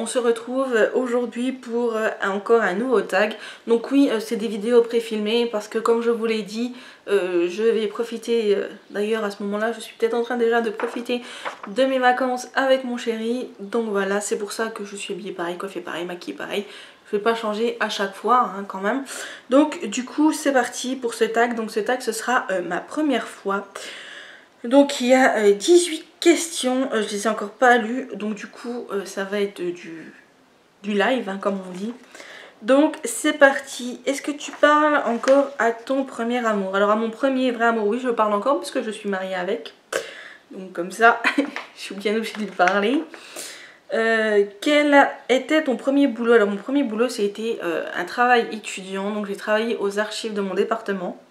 on se retrouve aujourd'hui pour encore un nouveau tag. Donc oui, c'est des vidéos pré-filmées parce que comme je vous l'ai dit, je vais profiter, d'ailleurs à ce moment-là, je suis peut-être en train déjà de profiter de mes vacances avec mon chéri. Donc voilà, c'est pour ça que je suis habillée pareil, coiffée pareil, maquillée pareil. Je vais pas changer à chaque fois hein, quand même. Donc du coup, c'est parti pour ce tag. Donc ce tag, ce sera ma première fois. Donc il y a 18 questions, je les ai encore pas lues, donc du coup ça va être du live hein, comme on dit. Donc c'est parti. Est-ce que tu parles encore à ton premier amour? Alors à mon premier vrai amour, oui je parle encore parce que je suis mariée avec. Donc comme ça, je suis bien obligée de lui parler. Quel était ton premier boulot? Alors mon premier boulot c'était un travail étudiant, donc j'ai travaillé aux archives de mon département.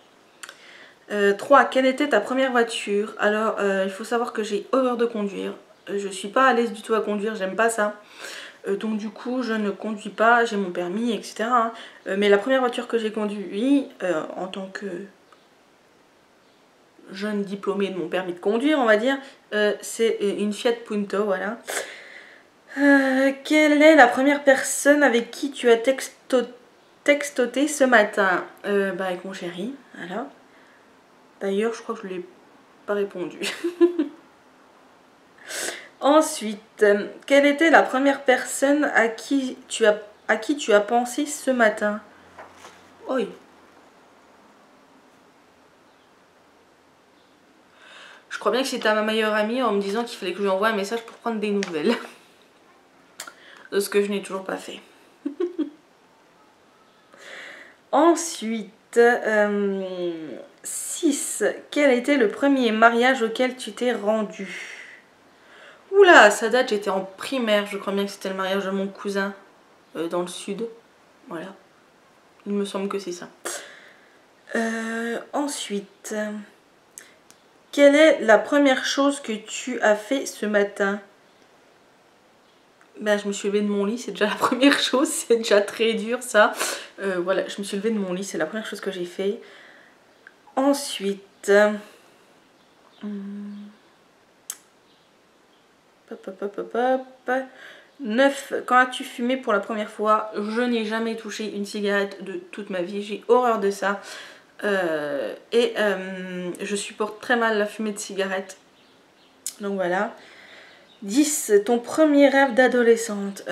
3. Quelle était ta première voiture? Alors il faut savoir que j'ai horreur de conduire. Je suis pas à l'aise du tout à conduire, j'aime pas ça. Donc du coup je ne conduis pas, j'ai mon permis etc. Hein. Mais la première voiture que j'ai conduite en tant que jeune diplômée de mon permis de conduire on va dire, c'est une Fiat Punto, voilà. Quelle est la première personne avec qui tu as textoté ce matin? Bah avec mon chéri, voilà. D'ailleurs, je crois que je ne lui ai pas répondu. Ensuite, quelle était la première personne à qui tu as pensé ce matin? Oui. Je crois bien que c'était à ma meilleure amie en me disant qu'il fallait que je lui envoie un message pour prendre des nouvelles. De ce que je n'ai toujours pas fait. Ensuite, 6. Quel était le premier mariage auquel tu t'es rendu? Oula, ça date, j'étais en primaire, je crois bien que c'était le mariage de mon cousin dans le sud. Voilà, il me semble que c'est ça. Ensuite, quelle est la première chose que tu as fait ce matin? Ben, je me suis levée de mon lit, c'est déjà la première chose, c'est déjà très dur ça. Voilà, je me suis levée de mon lit, c'est la première chose que j'ai fait. Ensuite, 9. Quand as-tu fumé pour la première fois? Je n'ai jamais touché une cigarette de toute ma vie, j'ai horreur de ça. Je supporte très mal la fumée de cigarette. Donc voilà. 10. Ton premier rêve d'adolescente?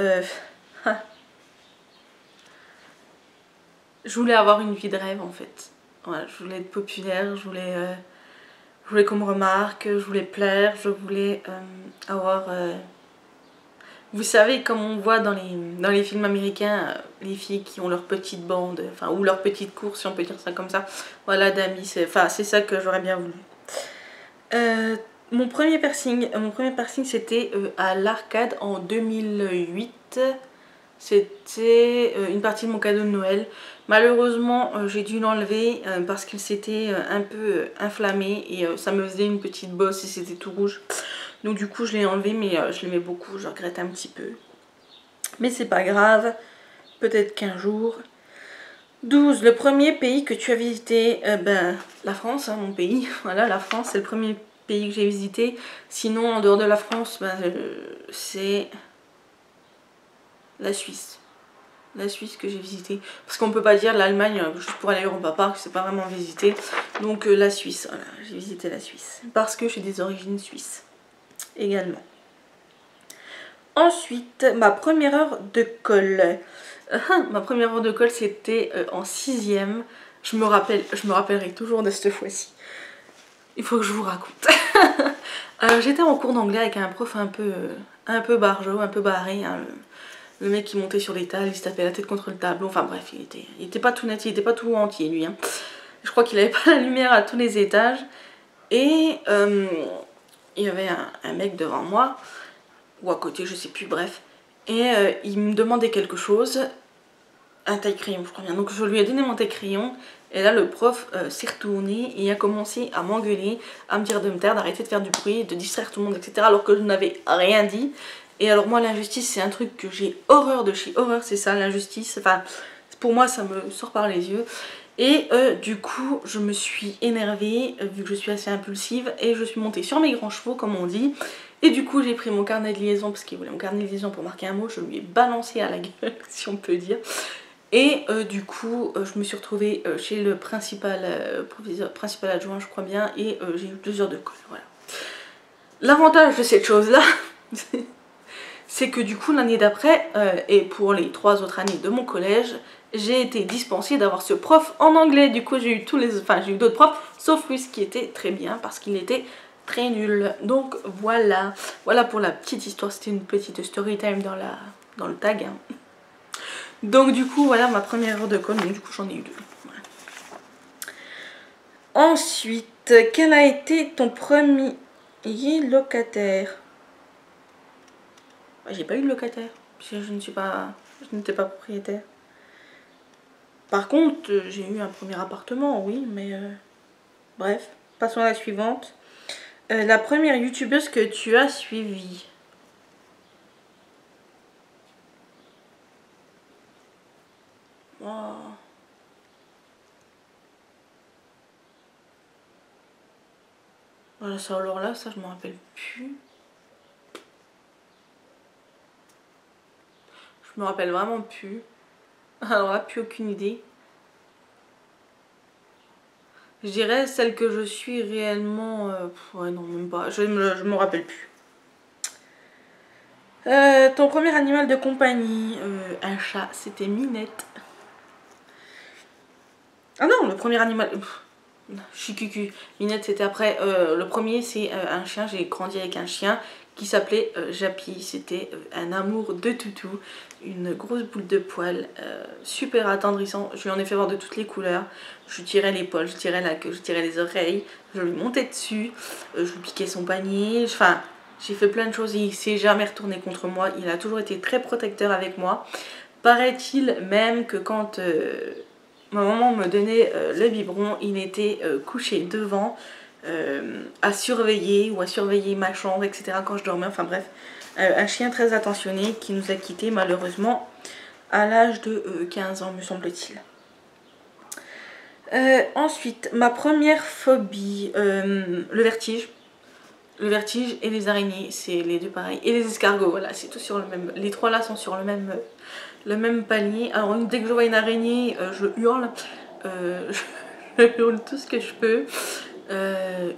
Je voulais avoir une vie de rêve en fait. Voilà, je voulais être populaire, je voulais qu'on me remarque, je voulais plaire, je voulais avoir... Vous savez, comme on voit dans les films américains, les filles qui ont leur petite bande, enfin, ou leur petite course, si on peut dire ça comme ça, voilà, d'amis, c'est ça que j'aurais bien voulu. Mon premier piercing c'était à l'arcade en 2008. C'était une partie de mon cadeau de Noël. Malheureusement, j'ai dû l'enlever parce qu'il s'était un peu inflammé et ça me faisait une petite bosse et c'était tout rouge. Donc du coup je l'ai enlevé mais je l'aimais beaucoup, je regrette un petit peu. Mais c'est pas grave, peut-être qu'un jour. 12. Le premier pays que tu as visité? Ben, la France, hein, mon pays. Voilà, la France c'est le premier pays que j'ai visité. Sinon en dehors de la France, ben, c'est la Suisse. La Suisse que j'ai visité. Parce qu'on peut pas dire l'Allemagne juste pour aller au Europa Park, c'est pas vraiment visité. Donc la Suisse, voilà, j'ai visité la Suisse. Parce que j'ai des origines suisses également. Ensuite, ma première heure de colle. Ma première heure de colle, c'était en 6e. Je me rappellerai toujours de cette fois-ci. Il faut que je vous raconte. Alors, j'étais en cours d'anglais avec un prof un peu barjot, un peu barré. Hein, le mec qui montait sur les tables, il se tapait la tête contre le tableau. Enfin bref, il était pas tout net, il était pas tout entier lui. Hein. Je crois qu'il avait pas la lumière à tous les étages. Et il y avait un mec devant moi, ou à côté, je sais plus, bref. Et il me demandait quelque chose, un taille-crayon, je crois bien. Donc je lui ai donné mon taille-crayon. Et là, le prof s'est retourné et a commencé à m'engueuler, à me dire de me taire, d'arrêter de faire du bruit, de distraire tout le monde, etc. Alors que je n'avais rien dit. Et alors moi, l'injustice, c'est un truc que j'ai horreur de chez horreur, c'est ça, l'injustice. Enfin, pour moi, ça me sort par les yeux. Et du coup, je me suis énervée, vu que je suis assez impulsive, et je suis montée sur mes grands chevaux, comme on dit. Et du coup j'ai pris mon carnet de liaison parce qu'il voulait mon carnet de liaison pour marquer un mot. Je lui ai balancé à la gueule si on peut dire. Et du coup je me suis retrouvée chez le principal adjoint je crois bien. Et j'ai eu 2 heures de colle, voilà. L'avantage de cette chose là c'est que du coup l'année d'après et pour les 3 autres années de mon collège, j'ai été dispensée d'avoir ce prof en anglais. Du coup j'ai eu j'ai eu d'autres profs sauf lui, ce qui était très bien parce qu'il était très nul. Donc voilà, voilà pour la petite histoire. C'était une petite story time dans le tag hein. Donc du coup voilà ma première heure de colle. Donc du coup j'en ai eu 2. Voilà. Ensuite, quel a été ton premier locataire? J'ai pas eu de locataire, puisque je n'étais pas propriétaire. Par contre, j'ai eu un premier appartement, oui, mais bref, passons à la suivante. La première youtubeuse que tu as suivie? Oh. Voilà, ça alors là, ça je me rappelle plus. Je me rappelle vraiment plus. Alors là, plus aucune idée. Je dirais celle que je suis réellement... ouais, non, même pas. Je me rappelle plus. Ton premier animal de compagnie? Un chat, c'était Minette. Ah non, le premier animal... Chicucu. Minette, c'était après. Le premier, c'est un chien. J'ai grandi avec un chien qui s'appelait Jappy. C'était un amour de toutou. Une grosse boule de poils. Super attendrissant. Je lui en ai fait voir de toutes les couleurs. Je lui tirais l'épaule, je tirais la queue, je tirais les oreilles. Je lui montais dessus. Je lui piquais son panier. Enfin, j'ai fait plein de choses. Il s'est jamais retourné contre moi. Il a toujours été très protecteur avec moi. Paraît-il même que quand... ma maman me donnait le biberon, il était couché devant à surveiller ou à surveiller ma chambre, etc. quand je dormais, enfin bref. Un chien très attentionné qui nous a quittés malheureusement à l'âge de 15 ans me semble-t-il. Ensuite, ma première phobie, le vertige. Le vertige et les araignées, c'est les deux pareils. Et les escargots, voilà, c'est tout sur le même... Les 3 là sont sur le même palier. Alors dès que je vois une araignée, je hurle. Je hurle tout ce que je peux.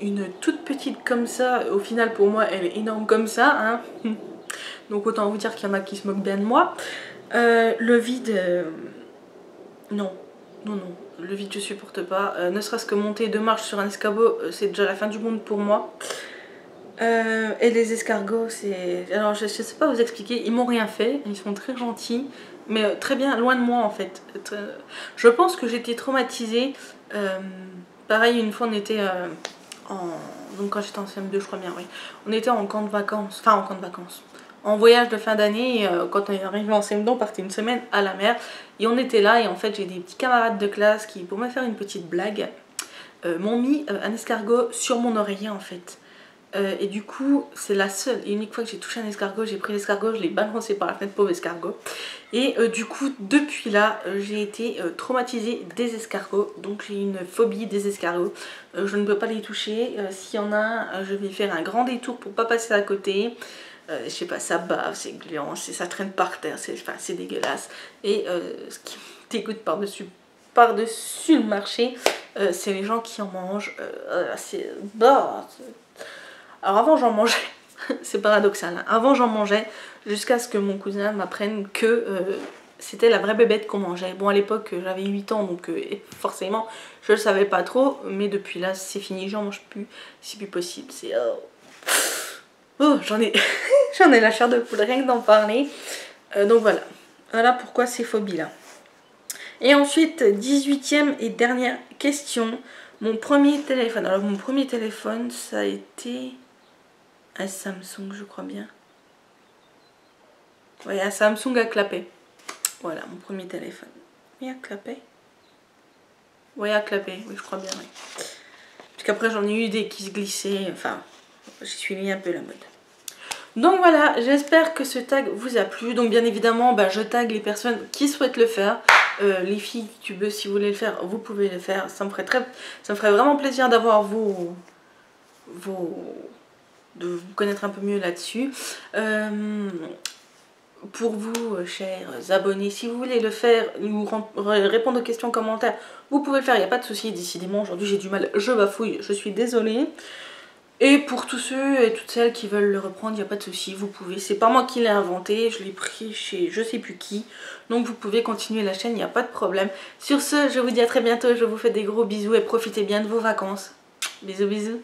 Une toute petite comme ça, au final pour moi elle est énorme comme ça. Hein. Donc autant vous dire qu'il y en a qui se moquent bien de moi. Le vide, non. Non, non. Le vide je supporte pas. Ne serait-ce que monter 2 marches sur un escabeau, c'est déjà la fin du monde pour moi. Et les escargots, c'est... Alors je sais pas vous expliquer, ils m'ont rien fait, ils sont très gentils, mais très bien, loin de moi en fait. Je pense que j'étais traumatisée. Pareil, une fois on était donc quand j'étais en CM2 je crois bien, oui. On était en camp de vacances, enfin en camp de vacances. En voyage de fin d'année, quand on est arrivé en CM2, on partait une semaine à la mer. Et on était là et en fait j'ai des petits camarades de classe qui, pour me faire une petite blague, m'ont mis un escargot sur mon oreiller en fait. Et du coup, c'est la seule et unique fois que j'ai touché un escargot, j'ai pris l'escargot, je l'ai balancé par la fenêtre, pauvre escargot. Et du coup, depuis là, j'ai été traumatisée des escargots. Donc j'ai une phobie des escargots. Je ne peux pas les toucher. S'il y en a un, je vais faire un grand détour pour pas passer à côté. Je sais pas, ça bave, c'est gluant, ça traîne par terre, c'est dégueulasse. Et ce qui me dégoûte par-dessus le marché, c'est les gens qui en mangent. C'est... Bah, alors avant j'en mangeais, c'est paradoxal, hein. Avant j'en mangeais jusqu'à ce que mon cousin m'apprenne que c'était la vraie bébête qu'on mangeait. Bon à l'époque j'avais 8 ans donc forcément je le savais pas trop, mais depuis là c'est fini, j'en mange plus, c'est plus possible, c'est... Oh j'en ai j'en ai la chair de poule rien que d'en parler. Donc voilà, voilà pourquoi ces phobies là. Et ensuite 18e et dernière question, mon premier téléphone. Alors mon premier téléphone ça a été... un Samsung je crois bien. Ouais, un Samsung à clapet. Voilà mon premier téléphone. Oui à clapet. Ouais à clapet, oui je crois bien oui. Parce qu'après j'en ai eu des qui se glissaient. Enfin j'ai suivi un peu la mode. Donc voilà, j'espère que ce tag vous a plu. Donc bien évidemment bah, je tag les personnes qui souhaitent le faire. Les filles youtubeuses si vous voulez le faire, vous pouvez le faire. Ça me ferait vraiment plaisir d'avoir vos vous connaître un peu mieux là-dessus. Pour vous, chers abonnés, si vous voulez le faire ou répondre aux questions en commentaire, vous pouvez le faire, il n'y a pas de souci. Décidément, aujourd'hui j'ai du mal, je bafouille, je suis désolée. Et pour tous ceux et toutes celles qui veulent le reprendre, il n'y a pas de souci, vous pouvez. C'est pas moi qui l'ai inventé, je l'ai pris chez je sais plus qui. Donc vous pouvez continuer la chaîne, il n'y a pas de problème. Sur ce, je vous dis à très bientôt, je vous fais des gros bisous et profitez bien de vos vacances. Bisous bisous.